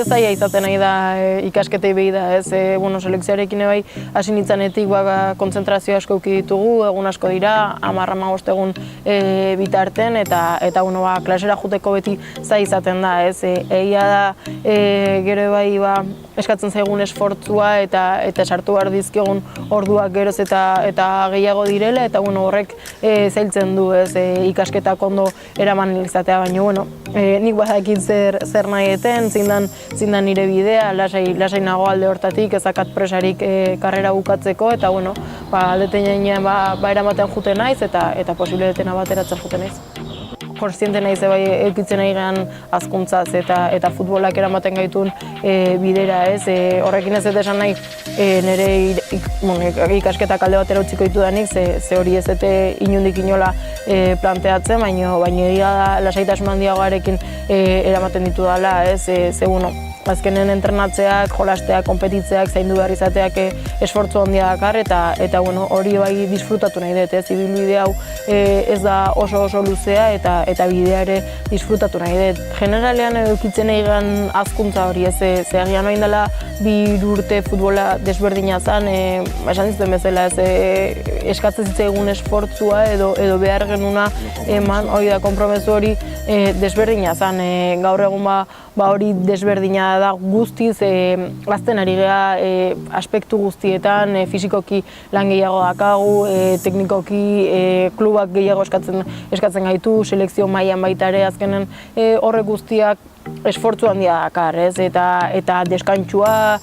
urte zaila izaten nahi da ikasketei behi da, ez? Selekzioarekin bai hasi nintzanetik kontzentrazio asko eduki ditugu, egun asko dira, 10-15 egun bitarten, eta klasera juteko beti zaila izaten da, ez? Egia da, gero bai eskatzen zaigun esfortzua eta sartu behar dizkigun orduak geroz eta gehiago direla, eta horrek zailtzen du, ez? Ikasketak ondo eraman izatea, baina nik badakit zer nahi eten, zein da nire bidea, lasai nago alde hortatik, ezakat presarik karrera bukatzeko, eta aldeten jainean eramaten juten naiz, eta posible detena bateratzen juten naiz. Kontziente naiz bai eukitzen nahi gehan hazkuntzaz eta futbolak eramaten gaitun bidera, ez? Horrekin ez esan nahi nire ikasketak alde batera utziko ditudanik, ze hori ez inondik inola planteatzen, baina egia da lasaitasun handiagoarekin eramaten ditu dela, ez? Azkenen entrenatzeak, jolasteak, konpetitzeak, zaindu behar izateak esfortzu handia dakar, eta hori bai disfrutatu nahi dut, ez? Ibilbide hau ez da oso luzea, eta bidea ere disfrutatu nahi dut. Generalean edukitzen egin hazkuntza hori, ez? Agian orain dela 2 urte futbola desberdina zen, esan dizuten bezala, eskatzen zitzaigun esfortzua edo behar genuna eman, hori da konpromezu hori desberdina zen. Gaur egun hori desberdina da guztiz, azten ari geha aspektu guztietan, fisikoki lan gehiago dakagu, teknikoki klubak gehiago eskatzen gaitu, selekzio mailan baita ere, azkenen horrek guztiak esfortzu handia dakar, ez? Eta deskantxua,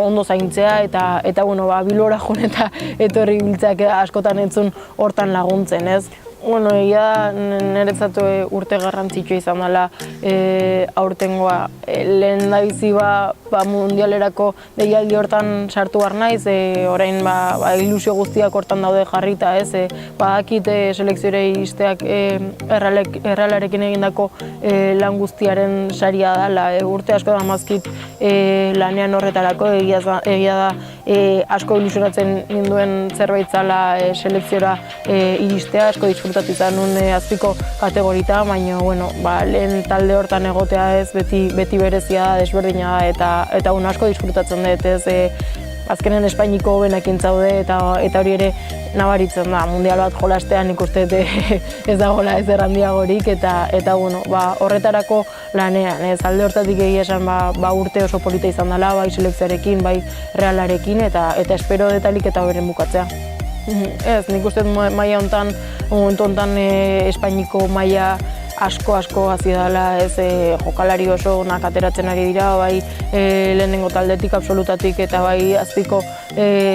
ondo zaintzea, eta bilora joan eta etorri biltzeak askotan entzun hortan laguntzen, ez? Egia niretzat urte garrantzitsua izan dela aurtengoa. Lehen da bizi mundialerako deialdi hortan sartu behar naiz, orain ilusio guztiak hortan daude jarrita, ez? Badakit selekziore izteak errealarekin egindako lan guztiaren saria dela. Urte asko da mazkit lanean horretarako, egia da asko ilusionatzen ninduen zerbait zala selekziora iristea, asko disfrutatu izan nun azpiko kategorita, baina lehen talde hortan egotea ez beti berezia da, desberdina da, eta asko disfrutatzen dut, ez? Azkenen Espainiko hobenekin zaude, eta hori ere nabaritzen da. Mundial bat jolastean ikuste ez dagoela ez errandiagorik, eta horretarako lanean, ez? Alde hortatik egia esan urte oso polita izan dela, bai selekzioarekin, bai Realarekin, eta espero detalik eta beren bukatzea. Ez, nik uste maila honetan, momentu honetan Espainiko maila asko hazi dela, ez? Jokalari oso onak ateratzen ari dira, bai lehenengo taldetik, absolutatik, eta bai azpiko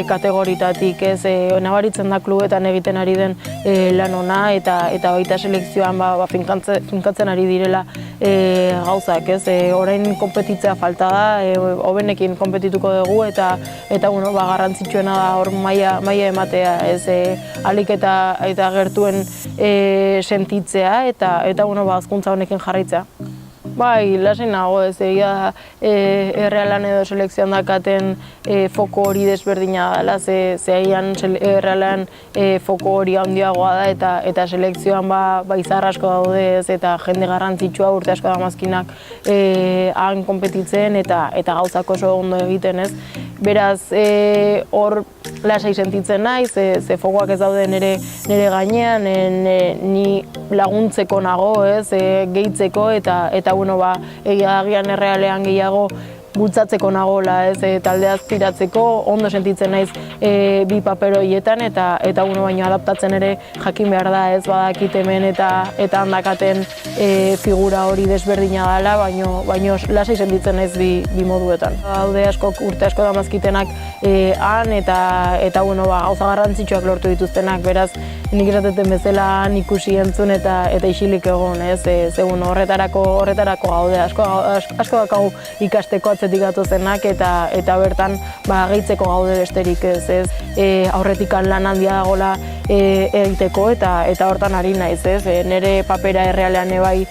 kategoritatik, ez? Nabaritzen da klubetan egiten ari den lan ona, eta baita selekzioan finkatzen ari direla gauzak, ez? Orain konpetitzea falta da, hobenekin konpetituko dugu, eta garrantzitsuena da hor maila ematea, ez? Alik eta gertuen sentitzea, eta hazkuntza honekin jarraitzea. Bai, lasai nago, ez? Egia Errealan edo selekzioan dakaten foko hori desberdina dela, ze agian Errealan foko hori handiagoa da, eta selekzioan izar asko daude, ez? Eta jende garrantzitsua urte asko damazkinak han konpetitzen, eta gauzak oso ondo egiten, ez? Beraz, hor lasai sentitzen naiz, ze fokoak ez daude nire gainean, ni laguntzeko nago, ez? Gehitzeko, eta egia agian Errealean gehiago bultzatzeko nagola, ez? Taldeaz tiratzeko, ondo sentitzen naiz bi paper horietan, eta baino adaptatzen ere jakin behar da, ez? Badakit hemen eta handakaten figura hori desberdina dela, baino lasai sentitzen naiz bi moduetan. Daude urte asko damazkitenak han, eta gauza garrantzitsuak lortu dituztenak, beraz, nik esateten bezala han ikusi entzun eta isilik egon, ez? Horretarako gaude, asko dakagu ikasteko atzetik gatozenak, eta bertan gehitzeko gaude besterik, ez? Aurretik lan handia dagoela egiteko eta hortan ari naiz, ez? Nire papera errealean bai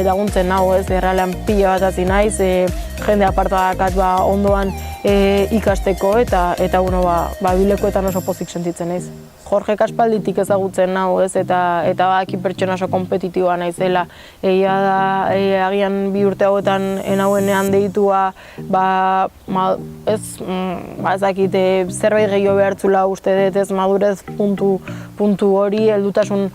laguntzen nau, ez? Errealean pila bat hasi naiz, jende aparta dakat ondoan ikasteko eta bilekoetan oso pozik sentitzen naiz. Jorge aspalditik ezagutzen nau, ez? Eta badaki pertsona oso kompetitiboa naizela. Egia da, agian 2 urte hauetan enauenean deitua, ez dakit, zerbait gehiago behartzula uste dut, ez madurez puntu hori, heldutasun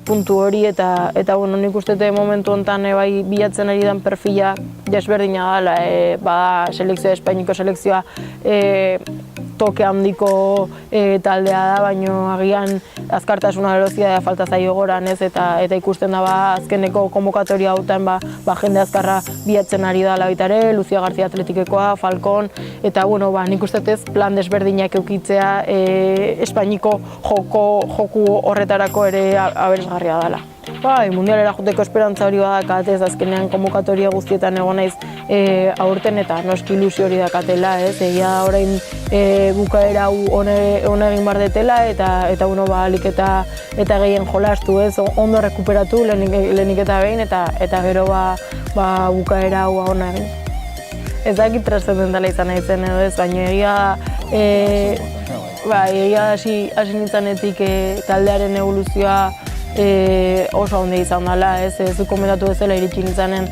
puntu hori, eta nik uste dut momentu honetan bai bilatzen ari den perfila desberdina dela, Espainiko selekzioa toke handiko taldea da, baina agian azkartasuna velozitatea falta zaio goran, ez? Eta ikusten da azkeneko konbokatoria hautan jende azkarra bilatzen ari dela baita ere, Lucia García Atletikekoa, Falcon, eta nik uste ez plan desberdinak eukitzea Espainiko joku horretarako ere aberasgarria dela. Mundialera joteko esperantza hori badakat, ez? Azkenean konbokatoria guztietan egon naiz aurten eta noski ilusio hori dakatela, ez? Egia orain bukaera ona egin behar detela eta alik eta gehien jolastu, ez? Ondo rekuperatu lehenik eta behin eta gero bukaera ona egin. Ez dakit trascendentala izan naizen edo ez, baina egia hasi nintzanetik taldearen evoluzioa oso onde izan dela, ez du komentatu bezala iritsi nintzanen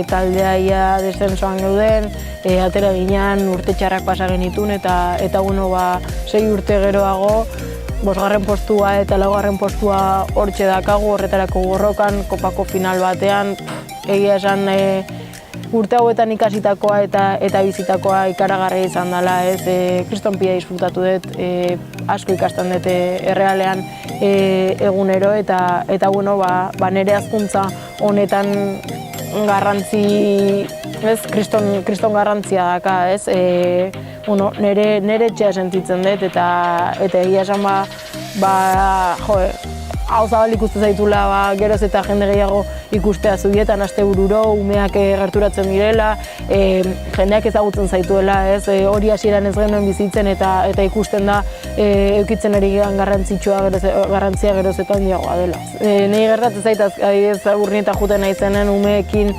taldea ia descensoan geuden, atera ginean urte txarrak pasa genitun eta 6 urte geroago 5. postua eta 4. postua hortxe dakagu, horretarako borrokan, kopako final batean, egia esan urte hauetan ikasitakoa eta bizitakoa ikaragarria izan dela, ez? Kriston pila disfrutatu dut, asko ikasten dut errealean egunero eta nire hazkuntza honetan garrantzi, ez? Kriston garrantzia daka, ez? Nire etxea sentitzen dut eta egia esan hau zabalik uste zaitula geroz eta jende gehiago ikustea zubietan astebururo, umeak gerturatzen direla, jendeak ezagutzen zaituela, ez? Hori hasieran ez genuen bizitzen eta ikusten da eukitzen ari gehan garrantzia geroz eta handiagoa dela. Nei gertatzen zait, adibidez Urnieta juten naizenen umeekin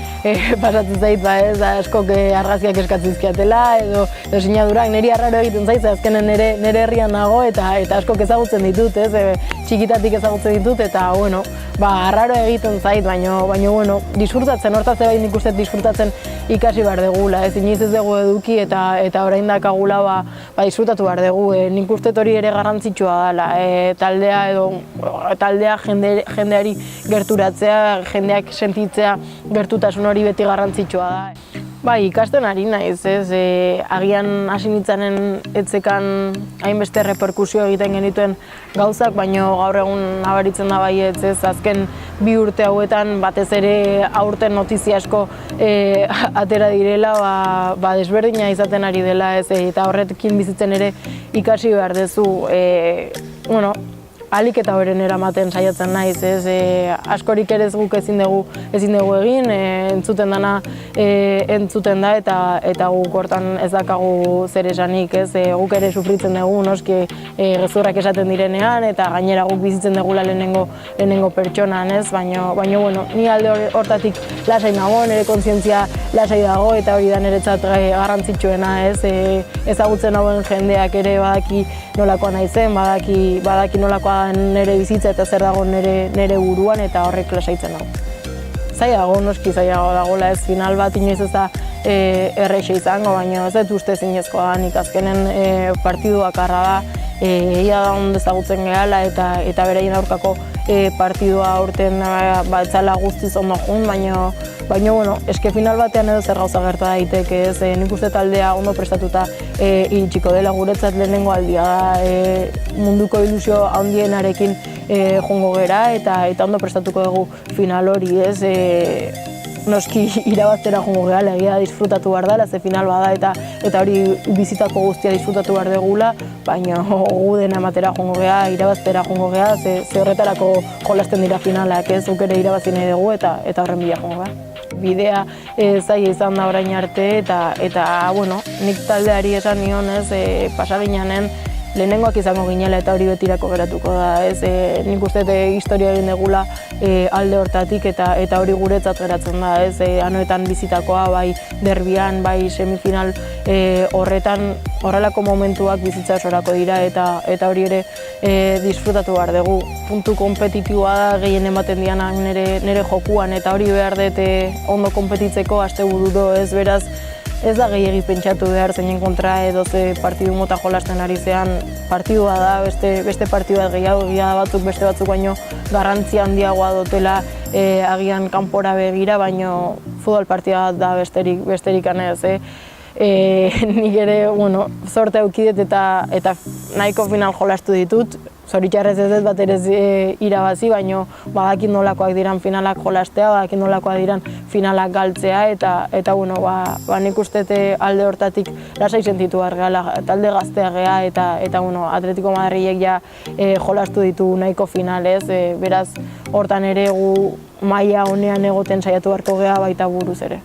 pasatzen zait, ez? Askok argazkiak eskatzen zizkiatela edo sinadurak, niri arraro egiten zait, azkenen nire herrian nago eta askok ezagutzen ditut, ez? Txikitatik ezagutzen ditut eta, arraro egiten zait, baina, disfrutatzen, hortaz bai nik uste disfrutatzen ikasi behar degula, ez? Inoiz ez dugu eduki eta orain dakagula disfrutatu behar dugu, nik uste hori ere garrantzitsua dela, taldea jendeari gerturatzea, jendeak sentitzea gertutasun hori beti garrantzitsua da. Ikasten ari naiz, ez? Agian hasi nintzanen etzekan hainbeste reperkusio egiten genituen gauzak, baina gaur egun nabaritzen da baietz, ez? Azken 2 urte hauetan batez ere aurten notizia asko atera direla, desberdina izaten ari dela, ez? Eta horrekin bizitzen ere ikasi behar dezu, alik eta horren eramaten saiatzen naiz, ez? Askorik ere guk ezin dugu egin, entzuten dana entzuten da eta guk hortan ez dakagu zer esanik, ez? Guk ere sufritzen dugu, noski gezurrak esaten direnean eta gainera guk bizitzen dugula lehenengo pertsonan, ez? Baina, ni alde hortatik lasai nago, nire kontzientzia lasai dago eta hori da niretzat garrantzitsuena, ez? Ezagutzen hauen jendeak ere badaki nolakoa naizen, badaki nolakoa nire bizitza eta zer dago nire buruan eta horrek lasaitzen dago. Zailago, noski zailago dagoela, ez? Final bat inoiz ez da erreixe izango, baina ez dut uste zinezkoa da, nik azkenen partidu bakarra da, egia da ondo ezagutzen gehala eta beraien aurkako partidua aurten etzala guztiz ondo jun, baina eske final batean edo zer gauza gerta daiteke, ez? Nik uste taldea ondo prestatuta iritsiko dela, guretzat lehenengo aldia da, munduko ilusio handienarekin joango gera eta ondo prestatuko dugu final hori, ez? Noski irabaztera joango gehala, egia disfrutatu behar dela, ze final bada eta hori bizitako guztia disfrutatu behar degula, baina gu dena ematera joango geha, irabaztera joango geha, ze horretarako jolasten dira finalak, ez? Guk ere irabazi nahi dugu eta horren bila joango geha. Bidea zaila izan da orain arte eta nik taldeari esan nion, ez? Pasa gineanen lehenengoak izango ginela eta hori betirako geratuko da, ez? Nik uste historia egin degula alde hortatik eta hori guretzat geratzen da, ez? Anoetan bizitakoa, bai derbian, bai semifinal horretan, horrelako momentuak bizitza osorako dira eta hori ere disfrutatu behar dugu. Puntu kompetitiboa da gehien ematen dianak nire jokuan eta hori behar dut ondo kompetitzeko astebururo, ez? Beraz, ez da gehiegi pentsatu behar zeinen kontra edo ze partidu mota jolasten ari zean, partidua da, beste partidua gehiago batzuk beste batzuk baino garrantzia handiagoa dutela agian kanpora begira, baino futbol partida da besterik anez. Nik ere, zorte aukidet eta nahiko final jolastu ditut, zoritxarrez ez bat ere irabazi, baino badakit nolakoak diran finalak jolastea, badakit nolakoak diran finalak galtzea, eta nik uste alde hortatik lasai sentitu behar gehala, talde gaztea geha, eta Atletico Madrilek ja jolastu ditu nahiko finalez, beraz hortan ere gu maila honean egoten saiatu beharko geha baita buruz ere.